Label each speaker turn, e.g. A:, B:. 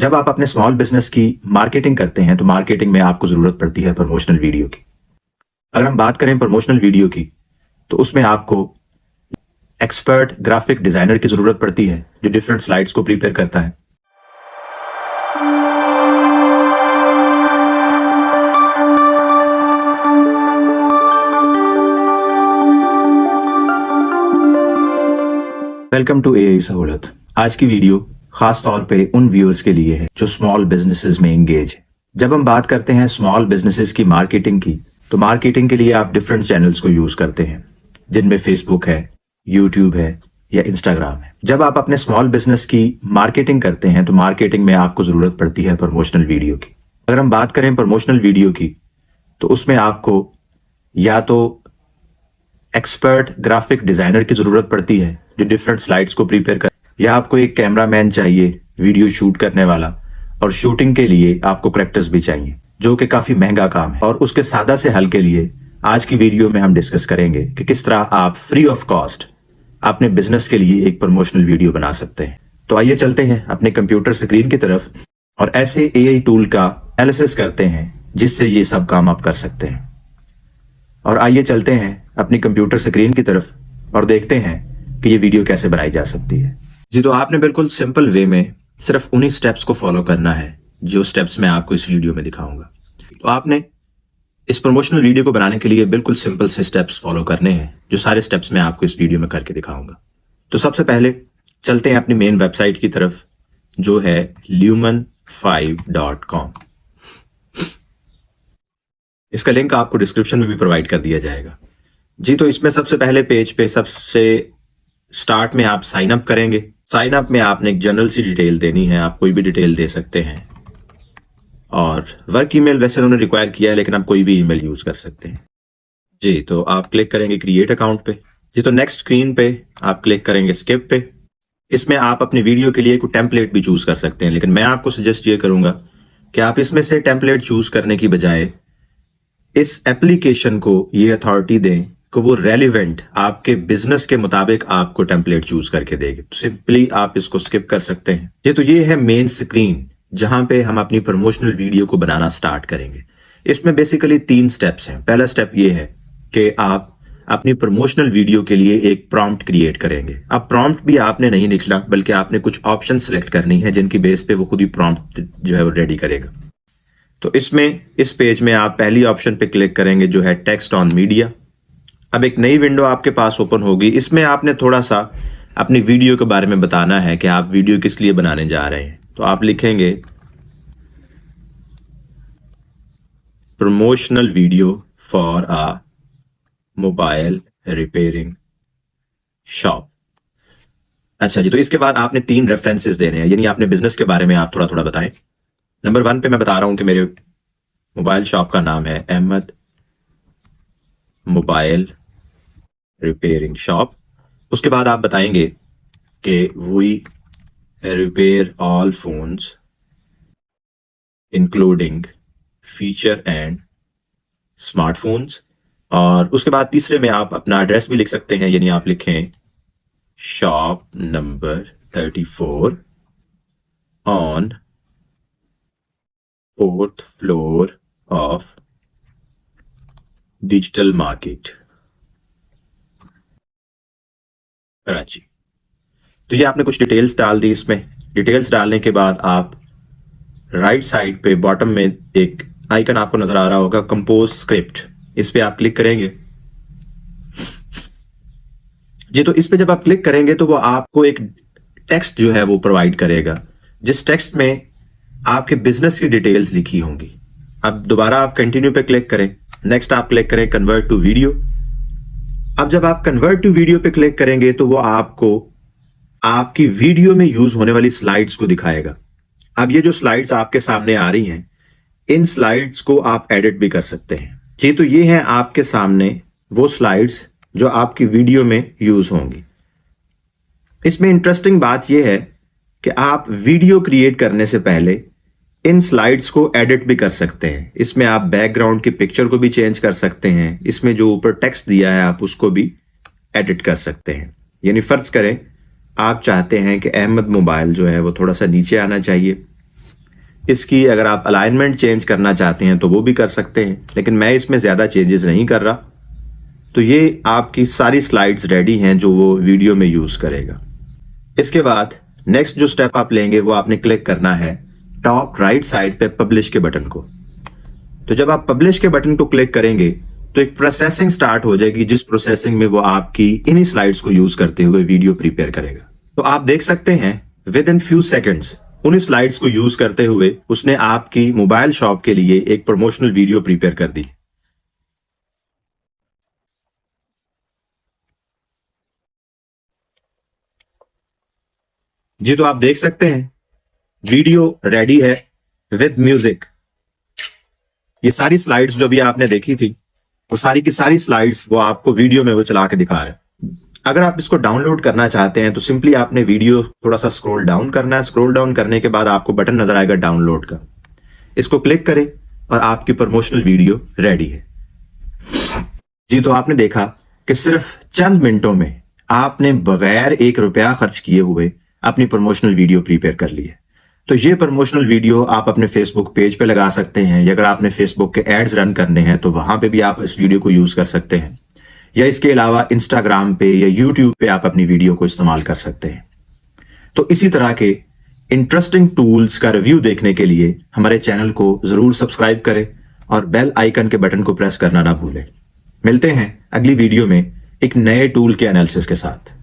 A: जब आप अपने स्मॉल बिजनेस की मार्केटिंग करते हैं तो मार्केटिंग में आपको जरूरत पड़ती है प्रमोशनल वीडियो की। अगर हम बात करें प्रमोशनल वीडियो की तो उसमें आपको एक्सपर्ट ग्राफिक डिजाइनर की जरूरत पड़ती है जो डिफरेंट स्लाइड्स को प्रिपेयर करता है। वेलकम टू एआई सहूलत। आज की वीडियो खास तौर पे उन व्यूअर्स के लिए है जो स्मॉल बिजनेसेस में एंगेज है। जब हम बात करते हैं स्मॉल बिजनेसेस की मार्केटिंग की तो मार्केटिंग के लिए आप डिफरेंट चैनल्स को यूज करते हैं जिनमें फेसबुक है, यूट्यूब है या इंस्टाग्राम है। जब आप अपने स्मॉल बिजनेस की मार्केटिंग करते हैं तो मार्केटिंग में आपको जरूरत पड़ती है प्रमोशनल वीडियो की। अगर हम बात करें प्रमोशनल वीडियो की तो उसमें आपको या तो एक्सपर्ट ग्राफिक डिजाइनर की जरूरत पड़ती है जो डिफरेंट स्लाइड्स को प्रिपेयर कर, या आपको एक कैमरामैन चाहिए वीडियो शूट करने वाला, और शूटिंग के लिए आपको करेक्टर्स भी चाहिए जो कि काफी महंगा काम है। और उसके सादा से हल के लिए आज की वीडियो में हम डिस्कस करेंगे कि किस तरह आप फ्री ऑफ कॉस्ट अपने बिजनेस के लिए एक प्रमोशनल वीडियो बना सकते हैं। तो आइए चलते हैं अपने कंप्यूटर स्क्रीन की तरफ और ऐसे एआई टूल का एनालिसिस करते हैं जिससे ये सब काम आप कर सकते हैं। और आइए चलते हैं अपनी कंप्यूटर स्क्रीन की तरफ और देखते हैं कि ये वीडियो कैसे बनाई जा सकती है। जी, तो आपने बिल्कुल सिंपल वे में सिर्फ उन्हीं स्टेप्स को फॉलो करना है जो स्टेप्स मैं आपको इस वीडियो में दिखाऊंगा। तो आपने इस प्रमोशनल वीडियो को बनाने के लिए बिल्कुल सिंपल से स्टेप्स फॉलो करने हैं जो सारे स्टेप्स मैं आपको इस वीडियो में करके दिखाऊंगा। तो सबसे पहले चलते हैं अपनी मेन वेबसाइट की तरफ जो है lumen5.com। इसका लिंक आपको डिस्क्रिप्शन में भी प्रोवाइड कर दिया जाएगा। जी, तो इसमें सबसे पहले पेज पे सबसे स्टार्ट में आप साइन अप करेंगे। साइन अप में आपने एक जनरल सी डिटेल देनी है, आप कोई भी डिटेल दे सकते हैं। और वर्क ईमेल वैसे उन्होंने रिक्वायर किया है लेकिन आप कोई भी ईमेल यूज कर सकते हैं। जी, तो आप क्लिक करेंगे क्रिएट अकाउंट पे। जी, तो नेक्स्ट स्क्रीन पे आप क्लिक करेंगे स्किप पे। इसमें आप अपनी वीडियो के लिए कोई टेम्पलेट भी चूज कर सकते हैं, लेकिन मैं आपको सजेस्ट ये करूंगा कि आप इसमें से टेम्पलेट चूज करने की बजाय इस एप्लीकेशन को ये अथॉरिटी दें कि वो रेलिवेंट आपके बिजनेस के मुताबिक आपको टेम्पलेट चूज करके देगी। तो सिंपली आप इसको स्किप कर सकते हैं। तो ये है मेन स्क्रीन जहां पे हम अपनी प्रमोशनल वीडियो को बनाना स्टार्ट करेंगे। इसमें बेसिकली 3 स्टेप्स हैं। पहला स्टेप ये है कि आप अपनी प्रमोशनल वीडियो के लिए एक प्रॉम्प्ट क्रिएट करेंगे। अब प्रॉम्प्ट भी आपने नहीं लिखना बल्कि आपने कुछ ऑप्शन सेलेक्ट करनी है जिनकी बेस पे वो खुद ही प्रॉम्प्ट जो है वो रेडी करेगा। तो इसमें इस पेज में आप पहली ऑप्शन पे क्लिक करेंगे जो है टेक्स्ट ऑन मीडिया। अब एक नई विंडो आपके पास ओपन होगी। इसमें आपने थोड़ा सा अपनी वीडियो के बारे में बताना है कि आप वीडियो किस लिए बनाने जा रहे हैं। तो आप लिखेंगे promotional video for a mobile repairing shop. अच्छा जी, तो इसके बाद आपने 3 रेफरेंसेस देने हैं, यानी अपने बिजनेस के बारे में आप थोड़ा थोड़ा बताएं। नंबर 1 पे मैं बता रहा हूं कि मेरे मोबाइल शॉप का नाम है अहमद मोबाइल रिपेयरिंग शॉप। उसके बाद आप बताएंगे कि we repair all phones including feature and smartphones. और उसके बाद तीसरे में आप अपना एड्रेस भी लिख सकते हैं, यानी आप लिखें shop number 34 on 4th floor of digital market Karachi. तो ये आपने कुछ डिटेल्स डाल दी। इसमें डिटेल्स डालने के बाद आप राइट साइड पे बॉटम में एक आइकन आपको नजर आ रहा होगा कंपोज स्क्रिप्ट, इस पे आप क्लिक करेंगे। जी, तो इस पे जब आप क्लिक करेंगे तो वो आपको एक टेक्स्ट जो है वो प्रोवाइड करेगा जिस टेक्स्ट में आपके बिजनेस की डिटेल्स लिखी होंगी। अब दोबारा आप कंटिन्यू पे क्लिक करें। नेक्स्ट आप क्लिक करें कन्वर्ट टू वीडियो। अब जब आप कन्वर्ट टू वीडियो पे क्लिक करेंगे तो वो आपको आपकी वीडियो में यूज होने वाली स्लाइड्स को दिखाएगा। अब ये जो स्लाइड्स आपके सामने आ रही हैं, इन स्लाइड्स को आप एडिट भी कर सकते हैं। जी, तो ये हैं आपके सामने वो स्लाइड्स जो आपकी वीडियो में यूज होंगी। इसमें इंटरेस्टिंग बात यह है कि आप वीडियो क्रिएट करने से पहले इन स्लाइड्स को एडिट भी कर सकते हैं। इसमें आप बैकग्राउंड की पिक्चर को भी चेंज कर सकते हैं। इसमें जो ऊपर टेक्स्ट दिया है आप उसको भी एडिट कर सकते हैं। यानी फर्ज करें आप चाहते हैं कि अहमद मोबाइल जो है वो थोड़ा सा नीचे आना चाहिए, इसकी अगर आप अलाइनमेंट चेंज करना चाहते हैं तो वो भी कर सकते हैं, लेकिन मैं इसमें ज्यादा चेंजेस नहीं कर रहा। तो ये आपकी सारी स्लाइड्स रेडी हैं जो वो वीडियो में यूज करेगा। इसके बाद नेक्स्ट जो स्टेप आप लेंगे वो आपने क्लिक करना है टॉप राइट साइड पे पब्लिश के बटन को। तो जब आप पब्लिश के बटन को क्लिक करेंगे तो एक प्रोसेसिंग स्टार्ट हो जाएगी, जिस प्रोसेसिंग में वो आपकी इन्हीं स्लाइड्स को यूज करते हुए वीडियो प्रिपेयर करेगा। तो आप देख सकते हैं विद इन फ्यू सेकेंड्स उन्हीं स्लाइड्स को यूज करते हुए उसने आपकी मोबाइल शॉप के लिए एक प्रमोशनल वीडियो प्रिपेयर कर दी। जी, तो आप देख सकते हैं वीडियो रेडी है विद म्यूजिक। ये सारी स्लाइड्स जो भी आपने देखी थी वो सारी की सारी स्लाइड्स वो आपको वीडियो में वो चला के दिखा रहे हैं। अगर आप इसको डाउनलोड करना चाहते हैं तो सिंपली आपने वीडियो थोड़ा सा स्क्रॉल डाउन करना है। स्क्रॉल डाउन करने के बाद आपको बटन नजर आएगा डाउनलोड का, इसको क्लिक करें और आपकी प्रमोशनल वीडियो रेडी है। जी, तो आपने देखा कि सिर्फ चंद मिनटों में आपने बगैर ₹1 खर्च किए हुए अपनी प्रमोशनल वीडियो प्रिपेयर कर ली है। तो ये प्रमोशनल वीडियो आप अपने फेसबुक पेज पे लगा सकते हैं, या अगर आपने फेसबुक के एड्स रन करने हैं तो वहां पे भी आप इस वीडियो को यूज कर सकते हैं, या इसके अलावा इंस्टाग्राम पे या यूट्यूब पे आप अपनी वीडियो को इस्तेमाल कर सकते हैं। तो इसी तरह के इंटरेस्टिंग टूल्स का रिव्यू देखने के लिए हमारे चैनल को जरूर सब्सक्राइब करें और बेल आइकन के बटन को प्रेस करना ना भूलें। मिलते हैं अगली वीडियो में एक नए टूल के एनालिसिस के साथ।